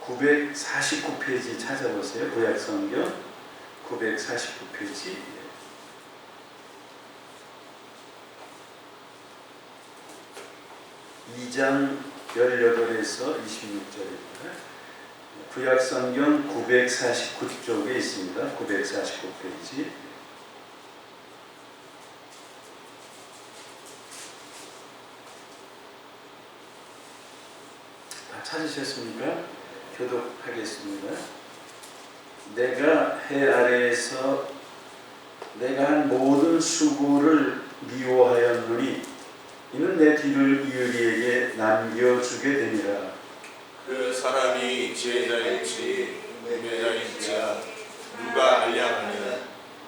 949페이지 찾아보세요. 구약성경 949페이지. 2장 18에서 26절입니다. 구약성경 949쪽에 있습니다. 949페이지. 다 찾으셨습니까? 교독하겠습니다. 내가 해 아래에서 내가 한 모든 수고를 미워하였노니 이는 내 뒤를 이으리에게 남겨주게 되니라. 그 사람이 지혜자일지 무배자일지야 누가 알량하느냐.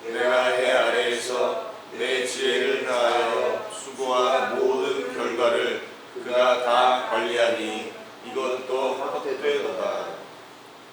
내가 해 아래에서 내 지혜를 다하여 수고한 모든 결과를 그가 다 관리하니 이것도 헛되도다.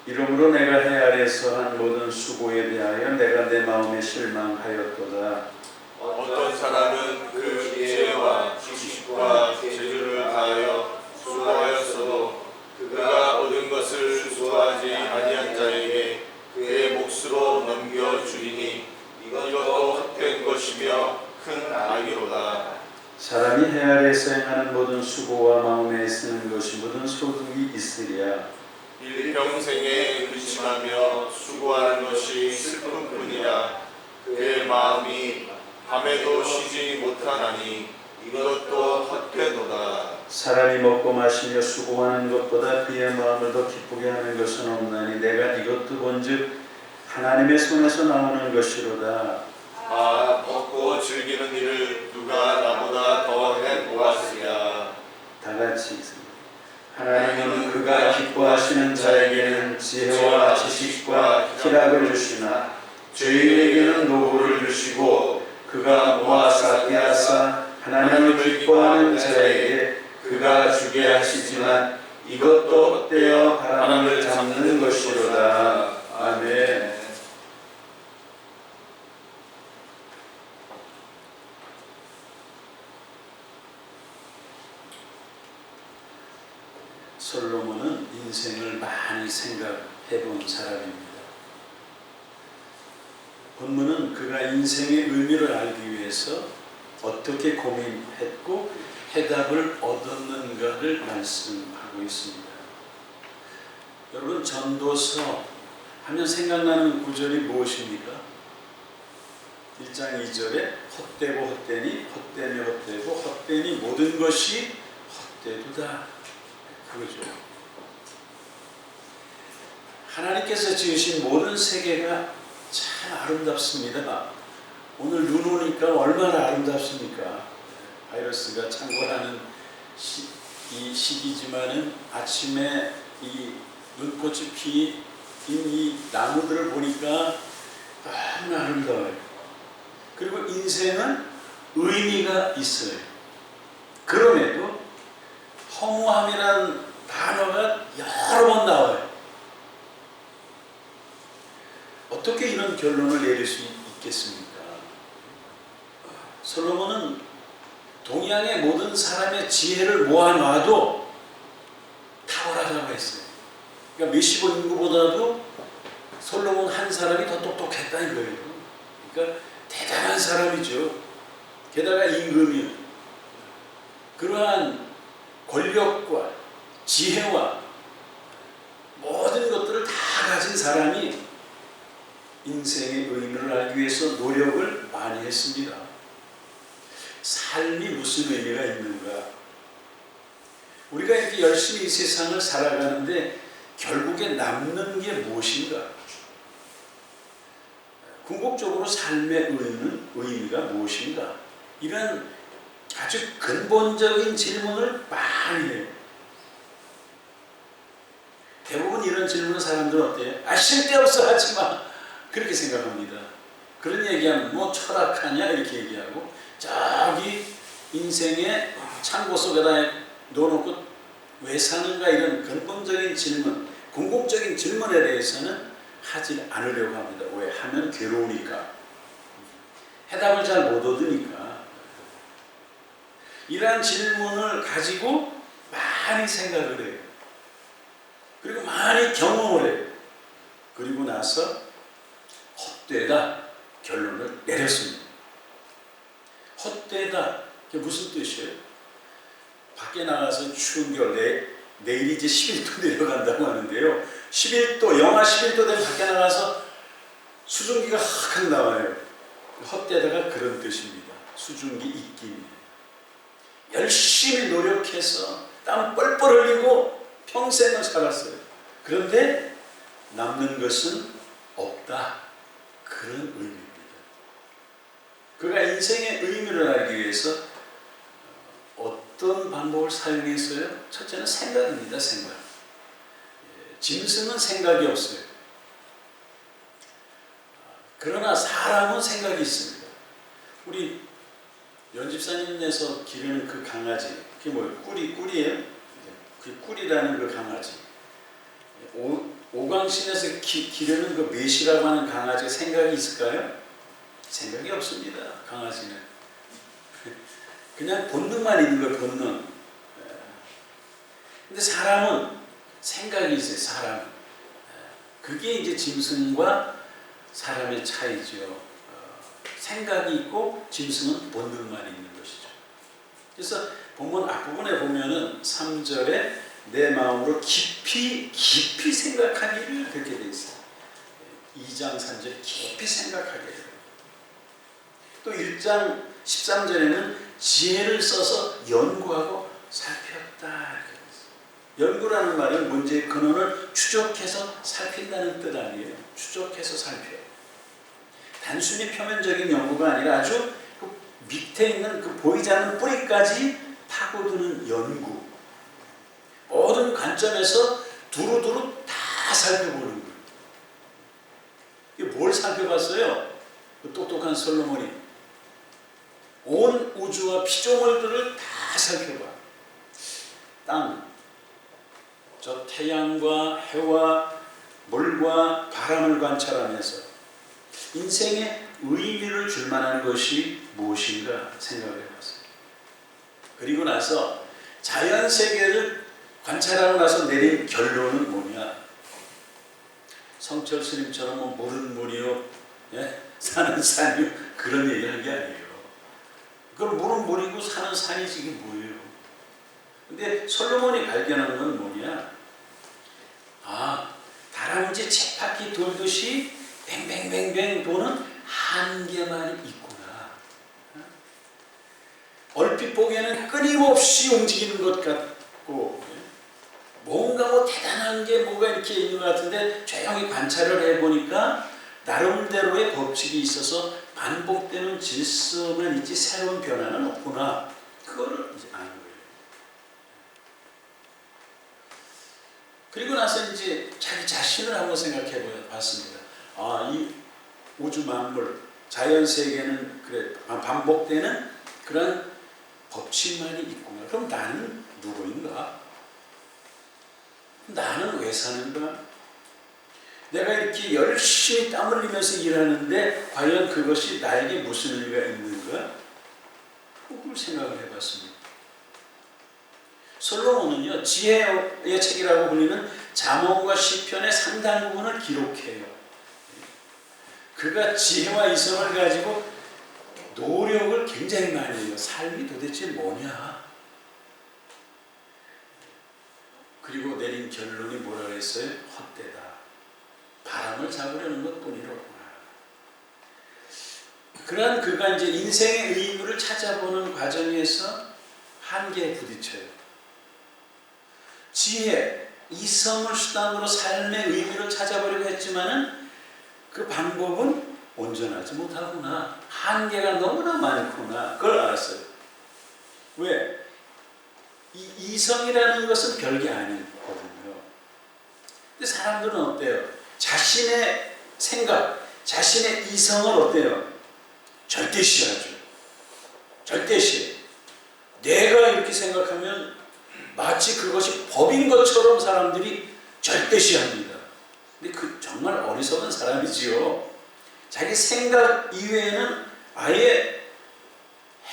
이러므로 내가 해 아래에서 한 모든 수고에 대하여 내가 내 마음에 실망하였도다. 어떤 사람은 그 지혜와 지식과 재주를 다하여 수고하였어도 그가 얻은 것을 수고하지 아니한 자에게 그의 몫으로 넘겨주리니 이것도 헛된 것이며 큰 악이로다. 사람이 해 아래에서 행하는 모든 수고와 마음에 쓰는 것이 모든 소득이 있으랴. 일평생에 근심하며 수고하는 것이 슬픔뿐이라. 그의 마음이 밤에도 쉬지 못하나니 이것도 헛되도다. 사람이 먹고 마시며 수고하는 것보다 그의 마음을 더 기쁘게 하는 것은 없나니 내가 이것도 본즉 하나님의 손에서 나오는 것이로다. 아, 먹고 즐기는 일을 누가 나보다 더 해보았으랴. 다 같이 읽습니다. 하나님은 그가 기뻐하시는 자에게는 지혜와 지식과 희락을 주시나 죄인에게는 노고를 주시고 그가 모아서 빼앗아 하나님을 기뻐하는 자에게 그가 주게 하시지만 이것도 헛되어 바람을 잡는 것이로다. 아멘. 솔로몬은 인생을 많이 생각해 본 사람입니다. 본문은 그가 인생의 의미를 알기 위해서 어떻게 고민했고 해답을 얻었는가를 말씀하고 있습니다. 여러분, 전도서 하면 생각나는 구절이 무엇입니까? 1장 2절에 헛되고 헛되니 헛되며 헛되고 헛되니 모든 것이 헛되도다. 그거죠. 하나님께서 지으신 모든 세계가 참 아름답습니다. 오늘 눈 오니까 얼마나 아름답습니까? 바이러스가 창궐하는 이 시기지만은 아침에 이 눈꽃이 피인 이 나무들을 보니까 너무나 아름다워요. 그리고 인생은 의미가 있어요. 그럼에도 허무함이란 단어가 여러 번 나와요. 어떻게 이런 결론을 내릴 수 있겠습니까? 솔로몬은 동양의 모든 사람의 지혜를 모아놔도 탁월하다고 했어요. 그러니까 메시보 인구보다도 솔로몬 한 사람이 더 똑똑했다는 거예요. 그러니까 대단한 사람이죠. 게다가 임금이요. 그러한 권력과 지혜와 모든 것들을 다 가진 사람이 인생의 의미를 알기 위해서 노력을 많이 했습니다. 삶이 무슨 의미가 있는가? 우리가 이렇게 열심히 이 세상을 살아가는데 결국에 남는 게 무엇인가? 궁극적으로 삶의 의미가 무엇인가? 이런 아주 근본적인 질문을 많이 해요. 대부분 이런 질문을 사람들은 어때요? 쓸데없어 하지마. 그렇게 생각합니다. 그런 얘기하면 뭐 철학하냐 이렇게 얘기하고 저기 인생의 창고 속에다 넣어놓고 왜 사는가 이런 근본적인 질문, 궁극적인 질문에 대해서는 하지 않으려고 합니다. 왜? 하면 괴로우니까. 해답을 잘 못 얻으니까. 이러한 질문을 가지고 많이 생각을 해요. 그리고 많이 나서 헛되다 결론을 내렸습니다. 헛되다, 그게 무슨 뜻이에요? 밖에 나가서 추운 겨울, 내일 이제 11도 내려간다고 하는데요. 11도, 영하 11도 되면 밖에 나가서 수증기가 확 나와요. 헛되다가 그런 뜻입니다. 수증기 입김이에요. 열심히 노력해서 땀 뻘뻘 흘리고 평생을 살았어요. 그런데 남는 것은 없다. 그런 의미입니다. 그가 인생의 의미를 알기 위해서 어떤 방법을 사용했어요? 첫째는 생각입니다. 생각. 짐승은 생각이 없어요. 그러나 사람은 생각이 있습니다. 우리 연집사님께서 기르는 그 강아지, 그게 뭐예요? 꿀이에요? 그 꿀이라는 그 강아지. 오강신에서 기르는 그 메시라고 하는 강아지가 생각이 있을까요? 생각이 없습니다. 강아지는 그냥 본능만 있는 거예요. 본능. 근데 사람은 생각이 있어요. 사람. 그게 이제 짐승과 사람의 차이죠. 생각이 있고 짐승은 본능만 있는 것이죠. 그래서 본문 앞부분에 보면은 3절에 내 마음으로 깊이 생각하기를 그렇게 돼 있어요. 2장 3절에 깊이 생각하게 해요. 또 1장 13절에는 지혜를 써서 연구하고 살폈다. 연구라는 말은 문제의 근원을 추적해서 살핀다는 뜻 아니에요. 추적해서 살펴. 단순히 표면적인 연구가 아니라 아주 그 밑에 있는 그 보이지 않는 뿌리까지 파고드는 연구. 모든 관점에서 두루두루 다 살펴보는 거예요. 이게 뭘 살펴봤어요? 그 똑똑한 솔로몬이 온 우주와 피조물들을 다 살펴봐. 땅, 저 태양과 해와 물과 바람을 관찰하면서 인생에 의미를 줄 만한 것이 무엇인가 생각을 해봤어요. 그리고 나서 자연 세계를 관찰하고 나서 내린 결론은 뭐냐? 성철 스님처럼 뭐 물은 물이요, 예? 산은 산이요, 그런 얘기 하는 게 아니에요. 그럼 물은 물이고 산은 산이지 이게 뭐예요? 근데 솔로몬이 발견한 건 뭐냐? 다람쥐 쳇바퀴 돌듯이 뱅뱅뱅뱅 도는 한계만 있구나. 얼핏 보기에는 끊임없이 움직이는 것 같고 뭔가 뭐 대단한 게 뭐가 이렇게 있는 것 같은데 조용히 관찰을 해보니까 나름대로의 법칙이 있어서 반복되는 질서만 있지 새로운 변화는 없구나. 그거를 이제 아는 거예요. 그리고 나서 이제 자기 자신을 한번 생각해 봤습니다. 이 우주 만물, 자연 세계는 그래 반복되는 그런 법칙만이 있구나. 그럼 나는 누구인가? 나는 왜 사는가? 내가 이렇게 열심히 땀 흘리면서 일하는데 과연 그것이 나에게 무슨 의미가 있는가? 그걸 생각을 해봤습니다. 솔로몬은요, 지혜의 책이라고 불리는 잠언과 시편의 상당 부분을 기록해요. 그가 지혜와 이성을 가지고 노력을 굉장히 많이 해요. 삶이 도대체 뭐냐? 그리고 내린 결론이 뭐라 그랬어요? 헛되다. 바람을 잡으려는 것뿐이로구나. 그러한 그가 이제 인생의 의미를 찾아보는 과정에서 한계에 부딪혀요. 지혜, 이성을 수단으로 삶의 의미를 찾아보려고 했지만은 그 방법은 온전하지 못하구나. 한계가 너무나 많구나. 그걸 알았어요. 왜? 이 이성이라는 것은 별게 아니거든요. 근데 사람들은 어때요? 자신의 생각, 자신의 이성을 어때요? 절대시하죠. 절대시. 내가 이렇게 생각하면 마치 그것이 법인 것처럼 사람들이 절대시합니다. 근데 그 정말 어리석은 사람이지요. 자기 생각 이외에는 아예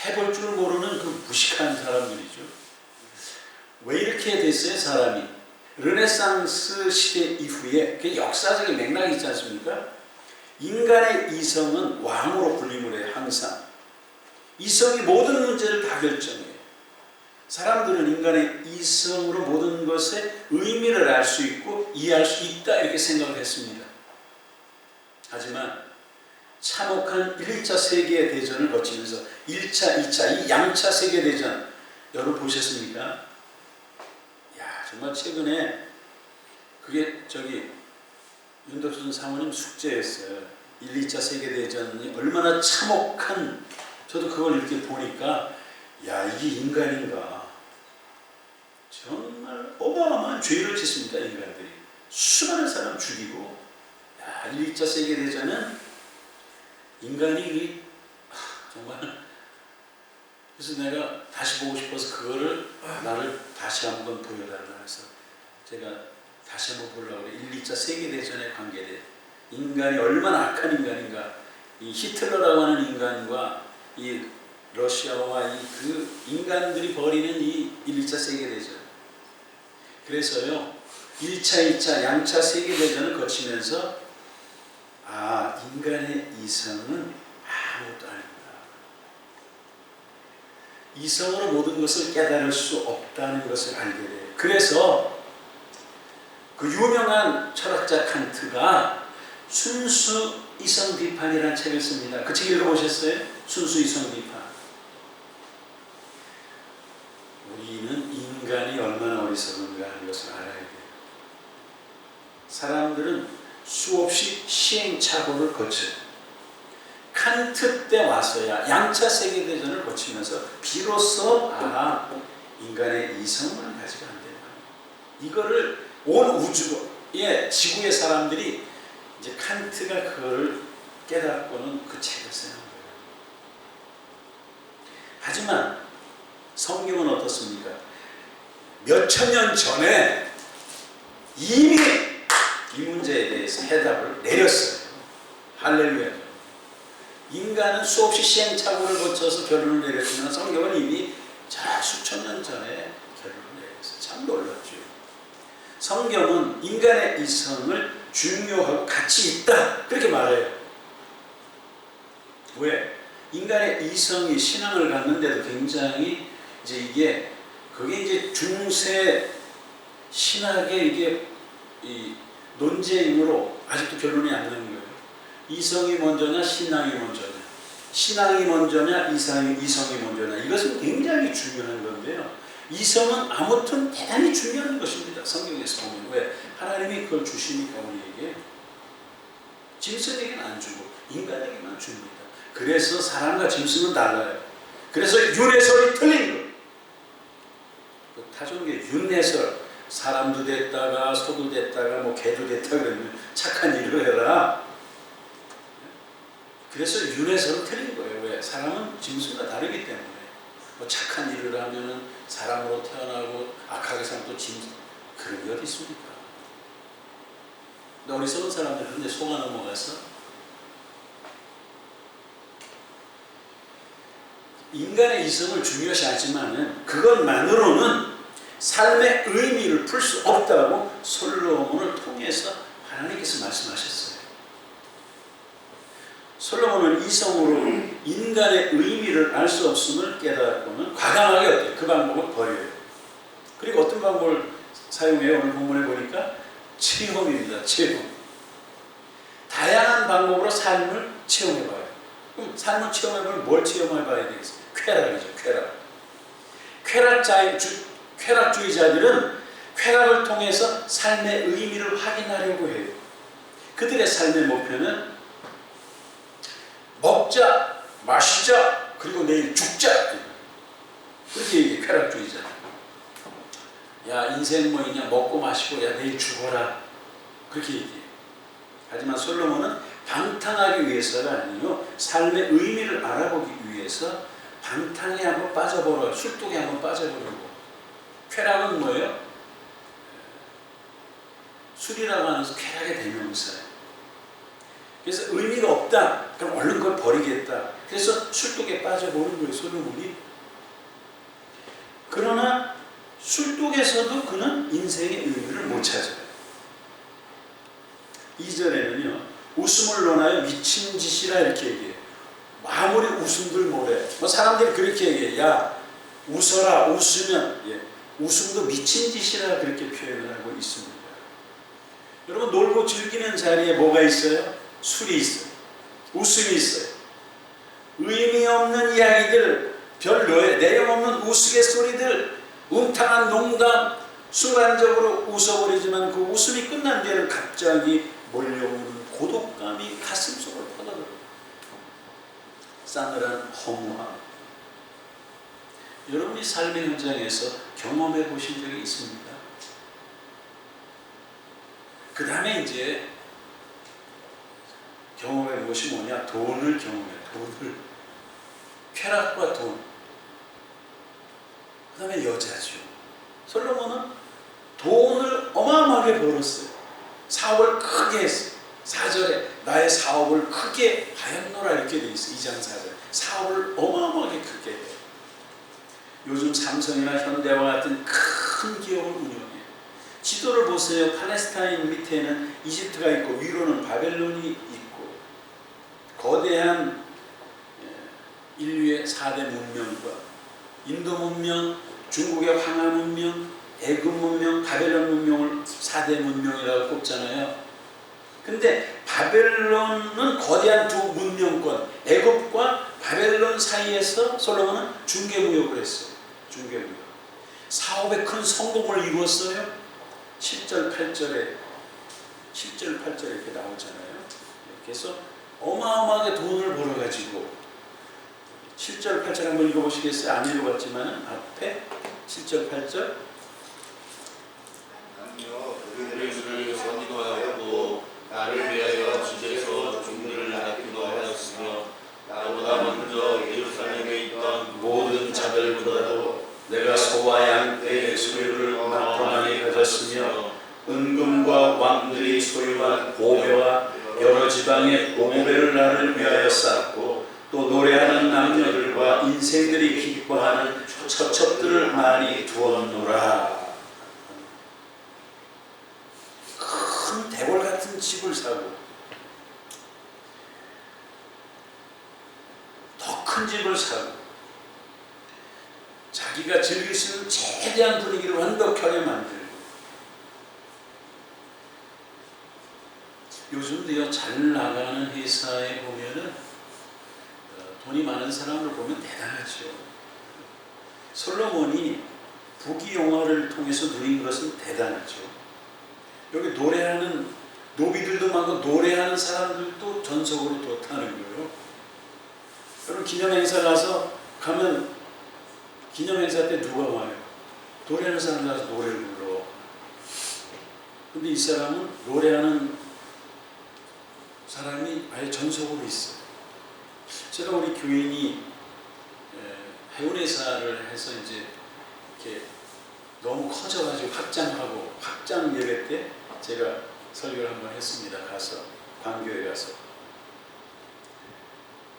해볼 줄 모르는 그 무식한 사람들이죠. 왜 이렇게 됐어요, 사람이? 르네상스 시대 이후에 그 역사적인 맥락이 있지 않습니까? 인간의 이성은 왕으로 군림을 해요. 항상 이성이 모든 문제를 다 결정해요. 사람들은 인간의 이성으로 모든 것의 의미를 알 수 있고 이해할 수 있다 이렇게 생각을 했습니다. 하지만 참혹한 1차 세계대전을 거치면서 1차, 2차, 이 양차 세계대전 여러분 보셨습니까? 야, 정말 최근에 그게 윤덕순 사모님 숙제였어요. 1, 2차 세계대전이 얼마나 참혹한, 저도 그걸 이렇게 보니까 야, 이게 인간인가. 정말 어마어마한 죄를 짓습니다. 인간들이 수많은 사람 죽이고. 야, 1, 2차 세계대전은 인간이 정말, 그래서 내가 다시 보고 싶어서 그거를 나를 다시 한번 보여달라 해서 제가 다시 한번 보려고 그래. 1, 2차 세계대전에 관계된 인간이 얼마나 악한 인간인가. 이 히틀러라고 하는 인간과 이 러시아와 이 그 인간들이 벌이는 이 1, 2차 세계대전. 그래서요 1차, 2차, 양차 세계대전을 거치면서 아, 인간의 이성은 아무것도 아닙니다. 이성으로 모든 것을 깨달을 수 없다는 것을 알게 돼요. 그래서 그 유명한 철학자 칸트가 순수 이성 비판이라는 책을 씁니다. 그 책 읽어보셨어요? 순수 이성 비판. 우리는 인간이 얼마나 어리석은가 하는 것을 알아야 돼요. 사람들은 수없이 시행착오를 거쳐요. 칸트 때 와서야 양차 세계대전을 거치면서 비로소 아, 인간의 이성만 가지고 안 된다. 이거를 온 우주의 지구의 사람들이 이제 칸트가 그걸 깨닫고는 그 책을 쓰는 거예요. 하지만 성경은 어떻습니까? 몇천 년 전에 이미 이 문제에 대해서 해답을 내렸어요. 할렐루야. 인간은 수없이 시행착오를 거쳐서 결론을 내렸지만 성경은 이미 수천 년 전에 결론을 내렸어요. 참 놀랍죠. 성경은 인간의 이성을 중요하고 가치 있다 그렇게 말해요. 왜? 인간의 이성이 신앙을 갖는데도 굉장히 이제 그게 이제 중세 신학의 이게 이 논쟁으로 아직도 결론이 안 나는 거예요. 이성이 먼저냐 신앙이 먼저냐, 신앙이 먼저냐 이성이 먼저냐, 이것은 굉장히 중요한 건데요. 이성은 아무튼 대단히 중요한 것입니다. 성경에서 보면. 왜? 하나님이 그걸 주시니까 우리에게. 짐승에게는 안 주고 인간에게만 줍니다. 그래서 사람과 짐승은 달라요. 그래서 윤회설이 틀린 거예요. 그 타종계 윤회설, 사람도 됐다가 소도 됐다가 뭐 개도 됐다 그러면 착한 일을 해라. 그래서 윤회설은 틀린 거예요. 왜? 사람은 짐승과 다르기 때문에. 뭐 착한 일을 하면은 사람으로 태어나고 악하게 살면 또 짐승, 그런 게 어디 있습니까? 근데 어리석은 사람들은 근데 속아 넘어가서 인간의 이성을 중요시 하지만은 그것만으로는 삶의 의미를 풀 수 없다고 솔로몬을 통해서 하나님께서 말씀하셨어요. 솔로몬은 이성으로 인간의 의미를 알 수 없음을 깨닫고는 과감하게 어때요? 그 방법을 버려요. 그리고 어떤 방법을 사용해요? 오늘 본문에 보니까 체험입니다. 체험. 다양한 방법으로 삶을 체험해봐요. 그럼 삶을 체험해보면 뭘 체험해봐야 되겠어요? 쾌락이죠. 쾌락주의자들은 쾌락을 통해서 삶의 의미를 확인하려고 해요. 그들의 삶의 목표는 먹자, 마시자, 그리고 내일 죽자. 그렇게 얘기해, 쾌락주의자. 야, 인생 뭐 있냐, 먹고 마시고, 야, 내일 죽어라. 그렇게 얘기해. 하지만 솔로몬은 방탕하기 위해서가 아니요, 삶의 의미를 알아보기 위해서 방탕에 한번 빠져버려, 술독에 한번 빠져버리고. 쾌락은 뭐예요? 술이라고 하는 것은 쾌락의 대명사예요. 그래서 의미가 없다. 그럼 얼른 그걸 버리겠다. 그래서 술독에 빠져버린 거예요, 솔로몬이. 그러나 술독에서도 그는 인생의 의미를 못 찾아요. 2절에는요, 웃음을 논하여 미친 짓이라 이렇게 얘기해요. 아무리 웃음들 뭐래. 뭐 사람들이 그렇게 얘기해. 야, 웃어라. 웃으면, 웃음도 미친 짓이라 그렇게 표현을 하고 있습니다. 여러분, 놀고 즐기는 자리에 뭐가 있어요? 술이 있어요. 웃음이 있어요. 의미 없는 이야기들, 별 내용 없는 우스갯소리들, 음탕한 농담, 순간적으로 웃어버리지만 그 웃음이 끝난 뒤에는 갑자기 몰려오는 고독감이 가슴속을 퍼져들어요. 싸늘한 허무함. 여러분이 삶의 현장에서 경험해 보신 적이 있습니까? 그 다음에 이제 경험해 보시 뭐냐? 돈을 경험해. 돈을. 쾌락과 돈. 그 다음에 여자죠. 솔로몬은 돈을 어마어마하게 벌었어요. 사업을 크게 했어요. 4절에 나의 사업을 크게 하였노라 이렇게 돼 있어요. 2장 4절. 사업을 어마어마하게 크게 해요. 요즘 삼성이나 현대와 같은 큰 기업을 운영해요. 지도를 보세요. 팔레스타인 밑에는 이집트가 있고 위로는 바벨론이 있고 거대한 인류의 4대 문명과 인도 문명, 중국의 황하 문명, 애굽 문명, 바벨론 문명을 4대 문명이라고 꼽잖아요. 근데 바벨론은 거대한 두 문명권, 애굽과 바벨론 사이에서 솔로몬은 중개무역을 했어요. 중개무역. 사업에 큰 성공을 이루었어요. 7절, 8절에 이렇게 나오잖아요. 그래서 어마어마하게 돈을 벌어가지고 7절, 8절 한번 읽어보시겠어요? 안 읽어봤지만 앞에 7절, 8절 그들을 선기도하였고 나를 위하여 지제에서 종들을 낳기도 하였으며 나보다 먼저 예루살렘에 있던 모든 자들보다도 내가 소와 양떼의 소유를 많고 많이 가졌으며 은금과 왕들이 소유한 보배와 여러 지방의 보배를 나를 위하여 쌓고 또 노래하는 남녀들과 인생들이 기뻐하는 처첩들을 많이 두었노라. 큰 대궐 같은 집을 사고 더 큰 집을 사고 자기가 즐길 수 있는 최대한 분위기를 완벽하게 만들고 요즘도요 잘 나가는 회사에 보면은 돈이 많은 사람을 보면 대단하죠. 솔로몬이 부귀영화를 통해서 누린 것은 대단하죠. 여기 노래하는 노비들도 많고 노래하는 사람들도 전속으로 좋다는 거예요. 여러분 기념행사 가면 기념행사 때 누가 와요? 노래하는 사람 가서 노래를 불러. 근데 이 사람은 노래하는 사람이 아예 전속으로 있어요. 제가 우리 교인이 해운회사를 해서 이제 이렇게 너무 커져가지고 확장 예배 때 제가 설교를 한번 했습니다. 가서 광교에 가서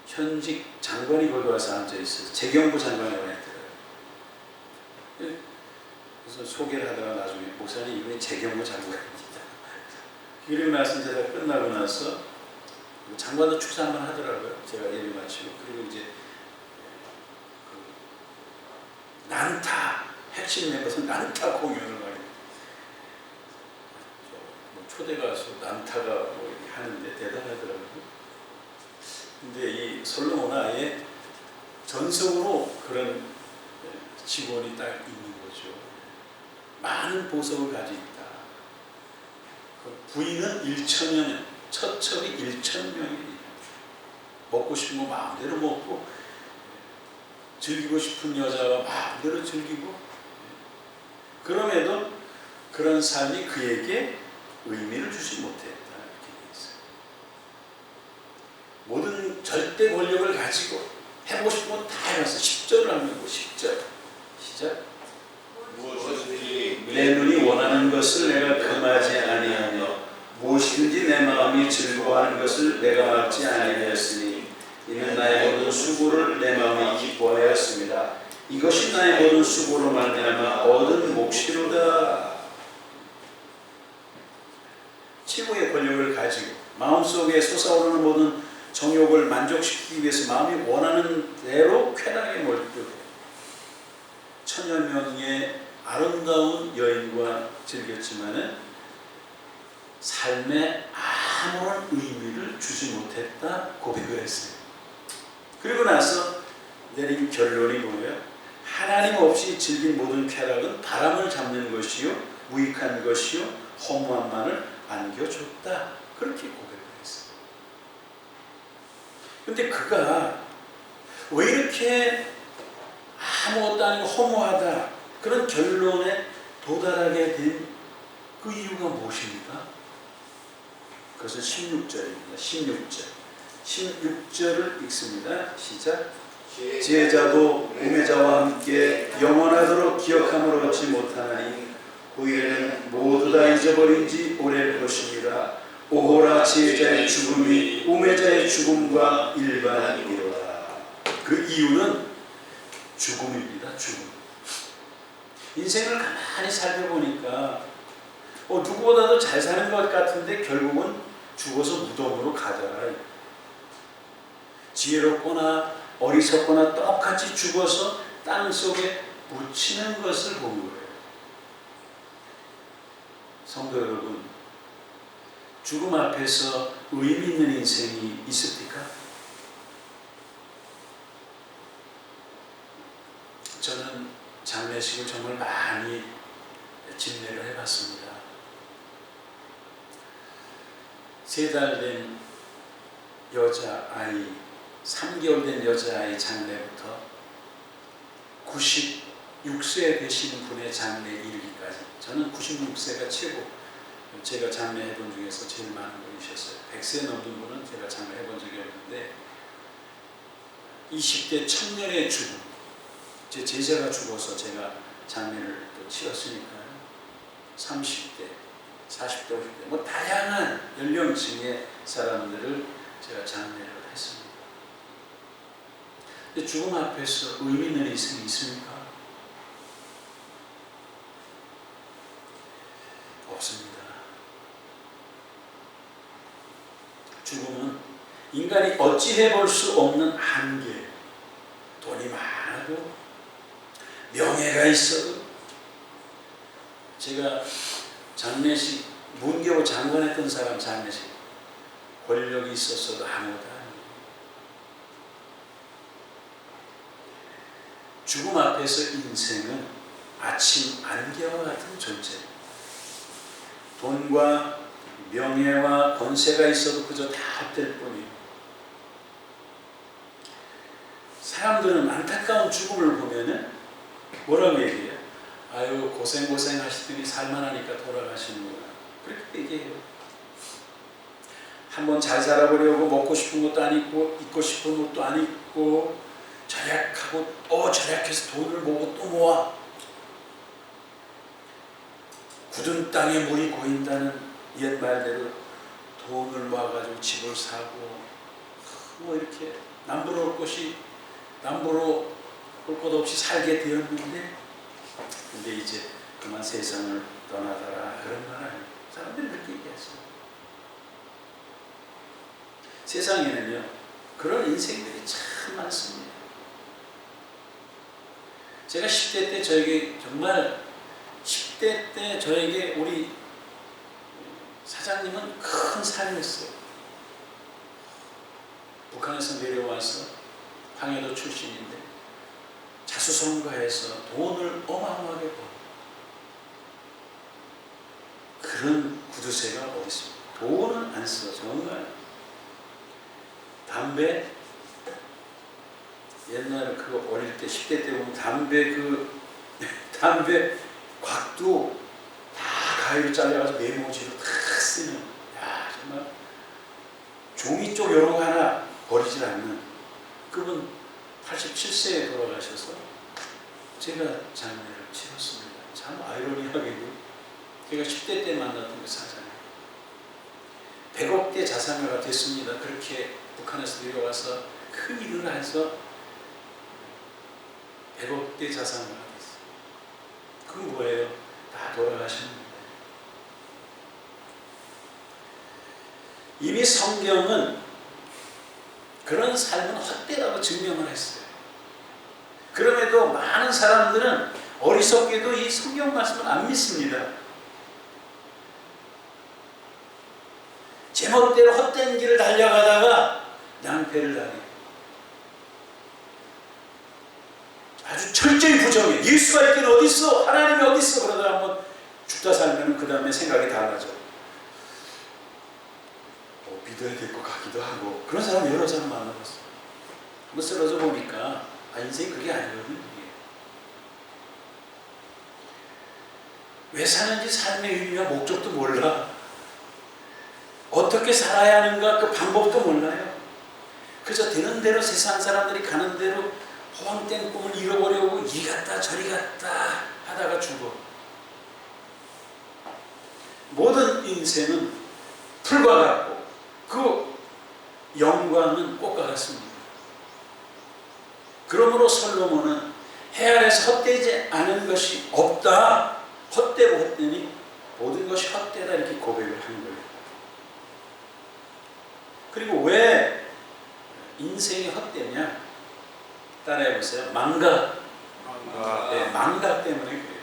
현직 장관이 거기 와서 앉아 있어요. 재경부 장관이라고 했더라고요. 그래서 소개를 하다가 나중에 목사님 이분이 재경부 장관입니다. 그리고 나서 이제 다 끝나고 나서 장관도 축사 한번 하더라고요. 제가 예배 마치고 그리고 이제 난타 핵심 멤버는 난타 공연을 많이 초대 가수 난타가 뭐 이렇게 하는데 대단하더라고요. 근데 이 솔로몬은 아예 전속으로 그런 직원이 딱 있는 거죠. 많은 보석을 가지고 있다. 부인은 1,000여 명, 처첩이 1,000명이 먹고 싶은 거 마음대로 먹고 즐기고 싶은 여자와 마음대로 즐기고 그럼에도 그런 삶이 그에게 의미를 주지 못했다. 이렇게 되어 있어요. 모든 절대 권력을 가지고 해보고 싶은 거 다 해봤어. 10절을 하면 10절 시작. 무엇이든지 내 눈이 원하는 것을 내가 금하지 아니하며 무엇이든지 내 마음이 즐거워하는 것을 내가 막지 아니하였으니 이는 나의 모든 수고를 내 마음이 기뻐하였습니다. 이것이 나의 모든 수고로 말미암아 얻은 몫이로다. 최고의 권력을 가지고 마음속에 솟아오르는 모든 정욕을 만족시키기 위해서 마음이 원하는 대로 쾌락에 몰두해 천여 명의 아름다운 여인과 즐겼지만은 삶에 아무런 의미를 주지 못했다 고백을 했어요. 그리고 나서 내린 결론이 뭐예요? 하나님 없이 즐긴 모든 쾌락은 바람을 잡는 것이요 무익한 것이요 허무함만을 안겨줬다. 그렇게 고백을 했어요. 근데 그가 왜 이렇게 아무것도 아니고 허무하다 그런 결론에 도달하게 된 그 이유가 무엇입니까? 그것은 16절입니다. 16절을 읽습니다. 시작. 지혜자도 우매자와 함께 영원하도록 기억함을 얻지 못하나니 후에는 모두 다 잊어버린 지 오래일 것입니다. 오호라 지혜자의 죽음이 우매자의 죽음과 일반이로다. 그 이유는 죽음입니다. 죽음. 인생을 가만히 살펴보니까 누구보다도 잘 사는 것 같은데 결국은 죽어서 무덤으로 가더라. 지혜롭거나 어리석거나 똑같이 죽어서 땅속에 묻히는 것을 본 거예요. 성도 여러분, 죽음 앞에서 의미 있는 인생이 있습니까? 저는 장례식을 정말 많이 집례를 해봤습니다. 3달 된 여자아이, 3개월 된 여자아이 장례부터 96세 되신 분의 장례에 이르기까지 저는 96세가 최고 제가 장례해본 중에서 제일 많은 분이셨어요. 100세 넘는 분은 제가 장례해본 적이 없는데 20대 청년의 죽음, 제 제자가 죽어서 제가 장례를 또 치렀으니까요. 30대 40대, 50대, 뭐 다양한 연령층의 사람들을 제가 장례를 했습니다. 근데 죽음 앞에서 의미 있는 인생이 있습니까? 없습니다. 죽음은 인간이 어찌해볼 수 없는 한계, 돈이 많아도 명예가 있어도 제가 장례식, 문교부 장관했던 사람 장례식 권력이 있었어도 아무것도 아니에요. 죽음 앞에서 인생은 아침 안개와 같은 존재. 돈과 명예와 권세가 있어도 그저 다 헛될 뿐이에요. 사람들은 안타까운 죽음을 보면은 뭐라고 얘기해요? 아유 고생 하시더니 살만하니까 돌아가시는구나. 그렇게 얘기해요. 한번 잘 살아보려고 먹고 싶은 것도 안 있고 입고 싶은 것도 안 입고 절약하고 절약해서 돈을 모으고 또 모아. 굳은 땅에 물이 고인다는 옛 말대로 돈을 모아가지고 집을 사고 뭐 이렇게 남부러 올 것 없이 살게 되었는데 근데 이제 그만 세상을 떠나더라 그런 말 아니에요. 사람들이 그렇게 얘기하죠. 세상에는요 그런 인생들이 참 많습니다. 제가 10대 때 저에게 정말 10대 때 저에게 우리 사장님은 큰 삶이었어요. 북한에서 내려와서 황해도 출신인데 자수성가해서 돈을 어마어마하게 벌어요. 그런 구두쇠가 어디 있습니까? 돈은 안 써. 정말 담배 옛날 그거 어릴 때 10대 때 보면 담배 곽도 다 가위로 잘라가지고 메모지로 다 쓰는 야 정말 종이 쪽 여러 거 하나 버리질 않는 그분 87세에 돌아가셔서 제가 장례를 치렀습니다. 참 아이러니하게도 제가 10대 때 만났던 그 사장님 100억대 자산가가 됐습니다. 그렇게 북한에서 내려와서 큰 일을 해서 100억대 자산을 하고 있어요. 그건 뭐예요? 다 돌아가셨는데. 이미 성경은 그런 삶은 헛되다고 증명을 했어요. 그럼에도 많은 사람들은 어리석게도 이 성경 말씀을 안 믿습니다. 제멋대로 헛된 길을 달려가다가 낭패를 당해. 아주 철저히 부정해. 예수가 있긴 어디 있어? 하나님이 어디 있어? 그러다가 한번 죽다 살면 그 다음에 생각이 달라져. 믿어야 될 것 같기도 하고. 그런 사람 여러 사람 만나봤어. 한번 쓰러져 보니까 인생이 그게 아니거든요. 왜 사는지 삶의 의미와 목적도 몰라. 어떻게 살아야 하는가 그 방법도 몰라요. 그저 되는 대로 세상 사람들이 가는 대로 헛된 꿈을 잃어버리고 이리 갔다 저리 갔다 하다가 죽어. 모든 인생은 풀과 같고 그 영광은 꽃과 같습니다. 그러므로 솔로몬은 해 아래서 헛되지 않은 것이 없다. 헛되고 헛되니 모든 것이 헛되다 이렇게 고백을 한 거예요. 그리고 왜 인생이 헛되냐? 따라해보세요. 망각. 네, 망각 때문에 그래요.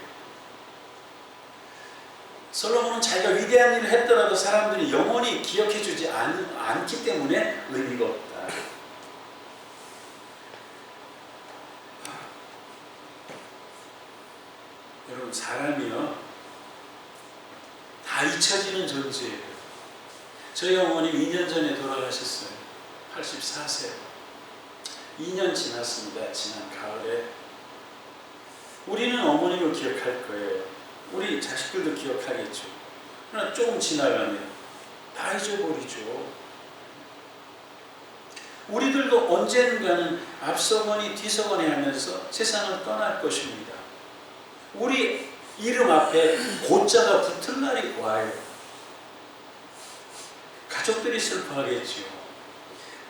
솔로몬은 자기가 위대한 일을 했더라도 사람들이 영원히 기억해주지 않기 때문에 의미가 없다. 여러분, 사람이요 다 잊혀지는 존재예요. 저희 어머님 2년 전에 돌아가셨어요. 84세. 2년 지났습니다. 지난 가을에. 우리는 어머님을 기억할 거예요. 우리 자식들도 기억하겠죠. 그러나 조금 지나가면 다 잊어버리죠. 우리들도 언젠가는 앞서거니 뒤서거니 하면서 세상을 떠날 것입니다. 우리 이름 앞에 고자가 붙을 날이 와요. 가족들이 슬퍼하겠지요.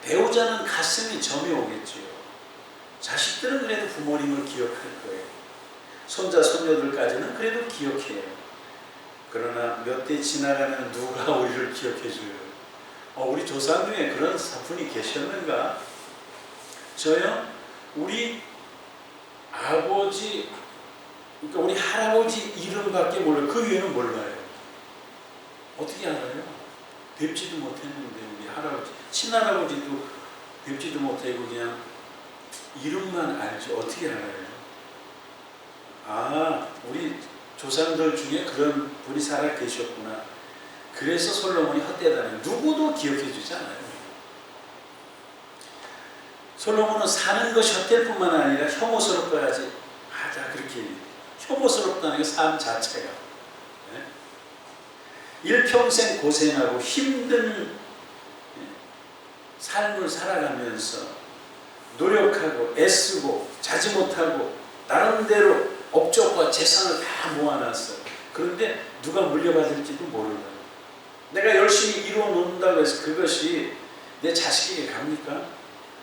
배우자는 가슴이 점이 오겠지요. 자식들은 그래도 부모님을 기억할 거예요. 손자, 손녀들까지는 그래도 기억해요. 그러나 몇 대 지나가면 누가 우리를 기억해줘요? 우리 조상 중에 그런 분이 계셨는가? 저요? 우리 아버지, 그러니까 우리 할아버지 이름밖에 몰라요. 그 위에는 몰라요. 어떻게 알아요? 뵙지도 못했는데 우리 할아버지, 친할아버지도 뵙지도 못하고 그냥 이름만 알죠. 어떻게 알아요? 우리 조상들 중에 그런 분이 살아 계셨구나. 그래서 솔로몬이 헛되다는 누구도 기억해 주지 않아요. 솔로몬은 사는 것이 헛될 뿐만 아니라 혐오스럽다야지. 그렇게 혐오스럽다는 게 삶 자체가. 일평생 고생하고 힘든 삶을 살아가면서 노력하고 애쓰고 자지 못하고 나름대로 업적과 재산을 다 모아놨어요. 그런데 누가 물려받을지도 모르는. 내가 열심히 이루어놓는다고 해서 그것이 내 자식에게 갑니까?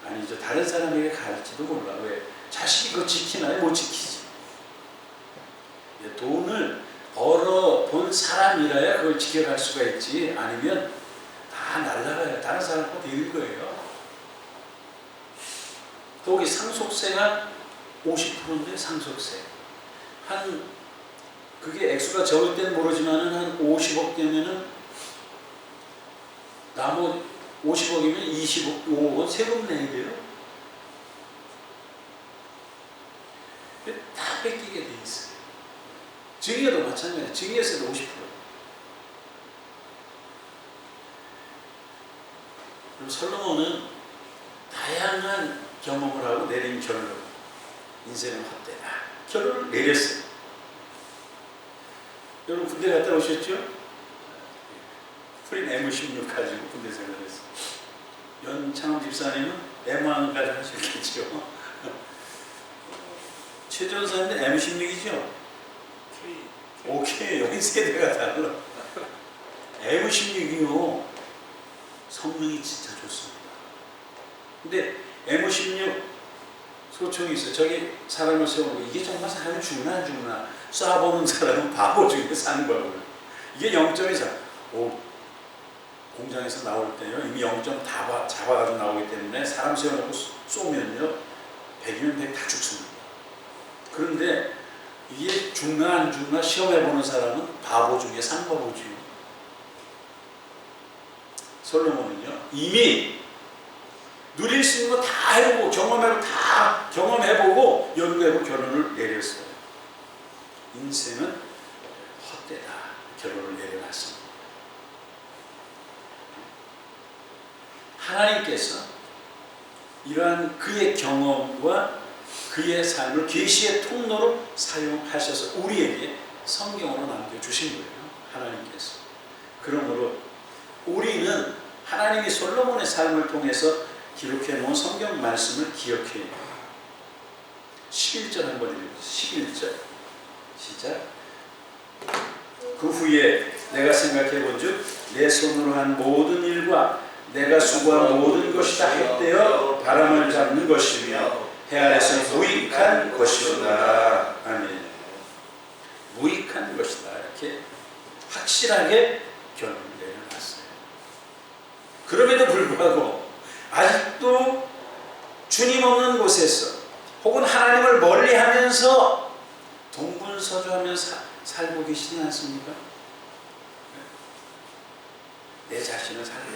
아니죠. 다른 사람에게 갈지도 몰라. 왜? 자식이 그거 지키나요? 못 지키지. 돈을 벌어본 사람이라야 그걸 지켜갈 수가 있지. 아니면 다 날라가요. 다른 사람 거 되는 거예요. 거기 상속세가 50%인데 상속세. 그게 액수가 적을 땐 모르지만은 한 50억 되면은 나머지 50억이면 25억은 세금 내야 돼요. 다 뺏기게 돼 있어요. 증여도 마찬가지예요. 증여세도 50%. 그럼 솔로몬은 다양한 경험을 하고 내린 결론, 인생은 헛되다. 결론을 내렸어요. 여러분 군대 갔다 오셨죠? 프린 M16 가지고 군대 생활했어요. 연창훈 집사님은 M1까지 하셨겠죠. 최전사인데 M16이죠? 오케이, 여기 세대가 달라. M16이요. 성능이 진짜 좋습니다. 근데 M16 소총이 있어요. 저기 사람을 세우고 이게 정말 사람이 죽나 안 죽나 쏴보는 사람은 바보 중에 사는 거고요. 이게 0.24. 공장에서 나올 때요 이미 0점 다 잡아가지고 나오기 때문에 사람 세워놓고 쏘면요 100이면 100 다 죽습니다. 그런데 이게 죽나 안 죽나 시험해보는 사람은 바보 중에 상바보지요. 솔로몬은요 이미 누릴 수 있는 거 다 해보고 다 경험해보고 연구해보고 결론을 내렸어요. 인생은 헛되다 결론을 내려놨습니다. 하나님께서 이러한 그의 경험과 그의 삶을 계시의 통로로 사용하셔서 우리에게 성경으로 남겨주신 거예요. 하나님께서. 그러므로 우리는 하나님이 솔로몬의 삶을 통해서 기록해 놓은 성경 말씀을 기억해야 해요. 11절 한번 읽어보세요. 11절 시작. 그 후에 내가 생각해 본즉 내 손으로 한 모든 일과 내가 수고한 모든 것이 다 헛되어 바람을 잡는 것이며 해 아래서 무익한 것이로다. 아멘. 무익한 것이다. 이렇게 확실하게 결론을 내려놨어요. 그럼에도 불구하고 아직도 주님 없는 곳에서 혹은 하나님을 멀리하면서 동분서주하면서 살고 계시지 않습니까? 내 자신을 살고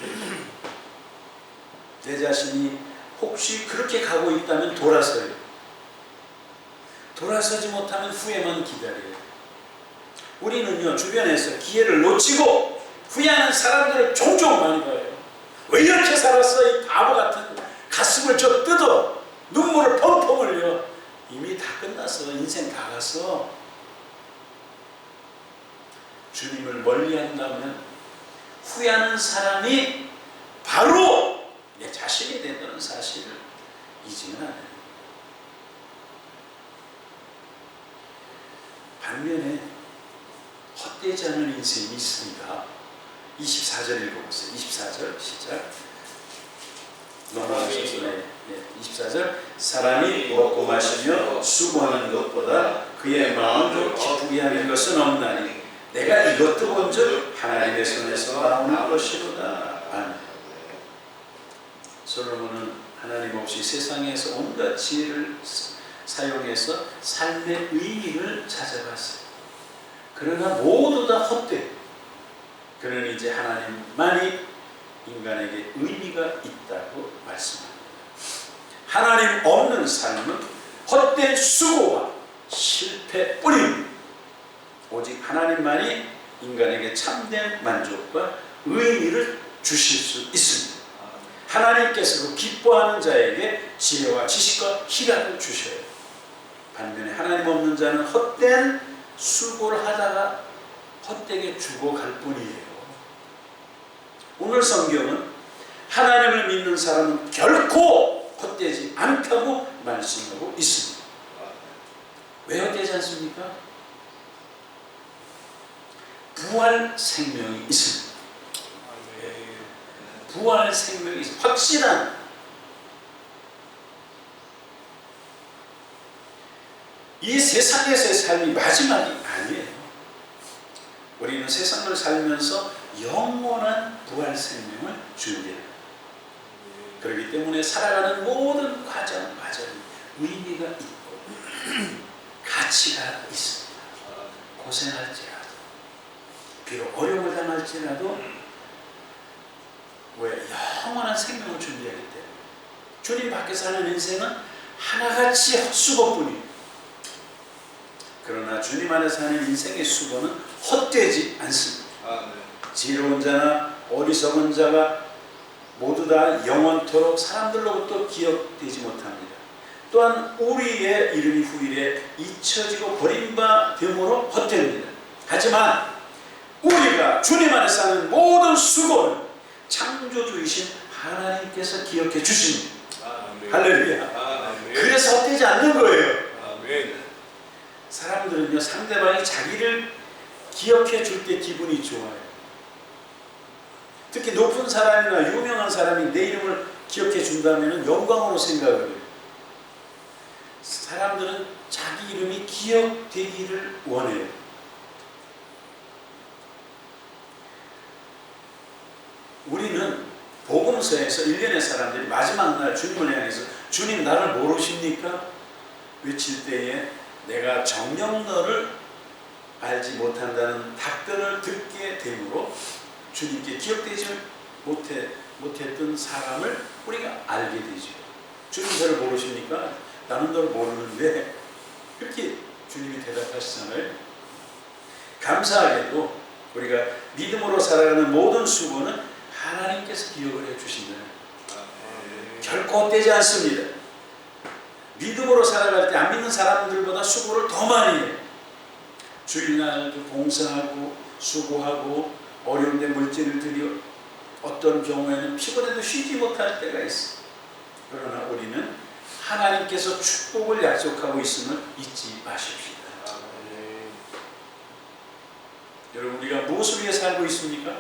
내 자신이 혹시 그렇게 가고 있다면 돌아서요. 돌아서지 못하면 후회만 기다려요. 우리는요 주변에서 기회를 놓치고 후회하는 사람들을 종종 많이 봐요. 왜 이렇게 살았어? 이 바보 같은 가슴을 저 뜯어 눈물을 펑펑 흘려. 이미 다 끝났어. 인생 다 갔어. 주님을 멀리한다면 후회하는 사람이 바로 내 자신이 된다는 사실을 잊으면 안 돼요. 반면에 헛되지 않은 인생이 있습니다. 24절 읽어보세요. 24절 시작. 넘어가셔서 24절. 사람이 먹고 마시며 수고하는 것보다 그의 마음을 기쁘게 하는 것은 없나니 내가 이것도 본즉 하나님의 손에서 나오는 것이로다. 아멘. 솔로몬은 하나님 없이 세상에서 온갖 지혜를 사용해서 삶의 의미를 찾아갔어요. 그러나 모두 다 헛되고 그는 이제 하나님만이 인간에게 의미가 있다고 말씀합니다. 하나님 없는 삶은 헛된 수고와 실패뿐입니다. 오직 하나님만이 인간에게 참된 만족과 의미를 주실 수 있습니다. 하나님께서 그 기뻐하는 자에게 지혜와 지식과 희락을 주셔요. 반면에 하나님 없는 자는 헛된 수고를 하다가 헛되게 죽어갈 뿐이에요. 오늘 성경은 하나님을 믿는 사람은 결코 헛되지 않다고 말씀하고 있습니다. 왜 헛되지 않습니까? 부활 생명이 있습니다. 부활 생명이 있습니다. 확실한 이 세상에서의 삶이 마지막이 아니에요. 우리는 세상을 살면서 영원한 부활 생명을 준비합니다. 그렇기 때문에 살아가는 모든 과정이 의미가 있고 가치가 있습니다. 고생할지라도 비록 어려움을 당할지라도 왜 영원한 생명을 준비하기 때문에 주님 밖에서 사는 인생은 하나같이 헛수고뿐이에요. 그러나 주님 안에 사는 인생의 수고는 헛되지 않습니다. 지혜로운 자나 어리석은 자가 모두 다 영원토록 사람들로부터 기억되지 못합니다. 또한 우리의 이름이 후일에 잊혀지고 버림바 됨으로 헛됩니다. 하지만 우리가 주님 안에 사는 모든 수고는 창조주이신 하나님께서 기억해 주십니다. 할렐루야. 그래서 헛되지 않는 거예요. 사람들은요 상대방이 자기를 기억해 줄 때 기분이 좋아요. 특히 높은 사람이나 유명한 사람이 내 이름을 기억해 준다면 영광으로 생각을 해요. 이름이 기억되기를 원해요. 우리는 복음서에서 일련의 사람들이 마지막 날 주님을 향해서 주님 나를 모르십니까? 외칠 때에 내가 정녕 너를 알지 못한다는 답변을 듣게 되므로 주님께 기억되지 못했던 사람을 우리가 알게 되죠. 주님 저를 모르십니까? 나는 너를 모르는데 그렇게 주님이 대답하시잖아요. 감사하게도 우리가 믿음으로 살아가는 모든 수고는 하나님께서 기억을 해주신다는 결코 헛되지 않습니다. 믿음으로 살아갈 때 안 믿는 사람들보다 수고를 더 많이 해요. 주일날도 봉사하고 수고하고 어려운데 물질을 들여 어떤 경우에는 피곤해도 쉬지 못할 때가 있어요. 그러나 우리는 하나님께서 축복을 약속하고 있음을 잊지 마십시다. 여러분 우리가 무엇을 위해 살고 있습니까?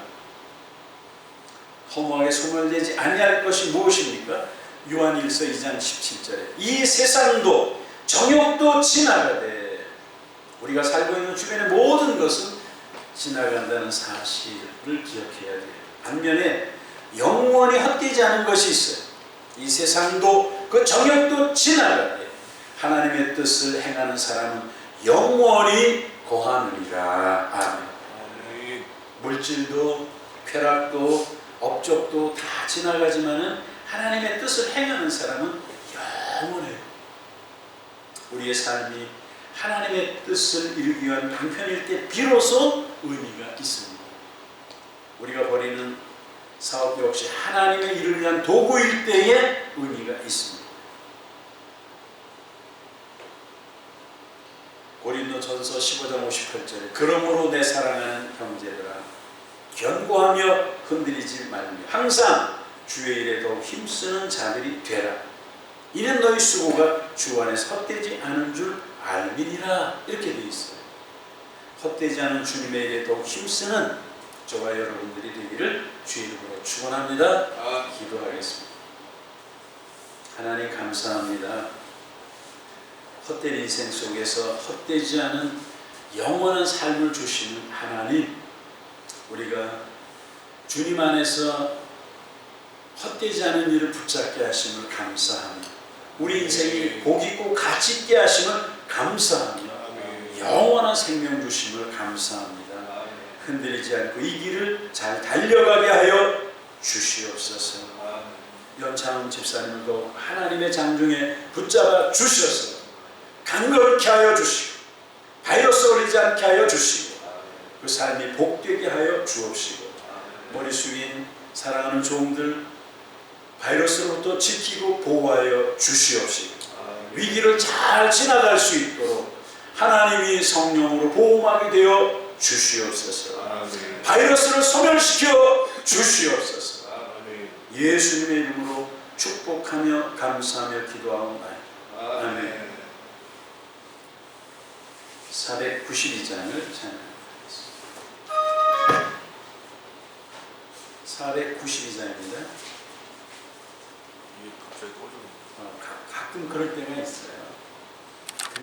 허무하게 소멸되지 아니할 것이 무엇입니까? 요한일서 2장 17절에 이 세상도 정욕도 지나가되 우리가 살고 있는 주변의 모든 것은 지나간다는 사실을 기억해야 돼요. 반면에 영원히 헛되지 않은 것이 있어요. 이 세상도 그 정욕도 지나가되 하나님의 뜻을 행하는 사람은 영원히 거하느니라. 아멘. 물질도 쾌락도 업적도 다 지나가지만은 하나님의 뜻을 행하는 사람은 영원해요. 우리의 삶이 하나님의 뜻을 이루기 위한 방편일 때 비로소 의미가 있습니다. 우리가 벌이는 사업 역시 하나님의 일을 위한 도구일 때에 의미가 있습니다. 고린도전서 15장 58절에 그러므로 내 사랑하는 형제들아 견고하며 흔들리지 말며 항상 주의 일에 더욱 힘쓰는 자들이 되라. 이는 너희 수고가 주 안에서 헛되지 않은 줄 알미니라. 이렇게 되어 있어요. 헛되지 않은 주님의 일에 더욱 힘쓰는 저와 여러분들이 되기를 주의 이름으로 축원합니다. 기도하겠습니다. 하나님 감사합니다. 헛된 인생 속에서 헛되지 않은 영원한 삶을 주시는 하나님, 우리가 주님 안에서 헛되지 않은 일을 붙잡게 하심을 감사하며 우리 인생이 복 있고 가치 있게 하심을 감사하며 영원한 생명 주심을 감사합니다. 흔들리지 않고 이 길을 잘 달려가게 하여 주시옵소서. 연창 집사님을 더욱 하나님의 장중에 붙잡아 주셔서 강건케 하여 주시고 바이러스 걸리지 않게 하여 주시고 그 삶이 복되게 하여 주옵시고 머리 숙인 사랑하는 종들 바이러스로부터 지키고 보호하여 주시옵시고 위기를 잘 지나갈 수 있도록 하나님이 성령으로 보호막이 되어 주시옵소서. 바이러스를 소멸시켜 주시옵소서. 예수님의 이름으로 축복하며 감사하며 기도하옵나이다. 아멘. 492장을 찬양하겠습니다. 492장입니다. 갑자기 꺼져. 가끔 그럴 때가 있어요.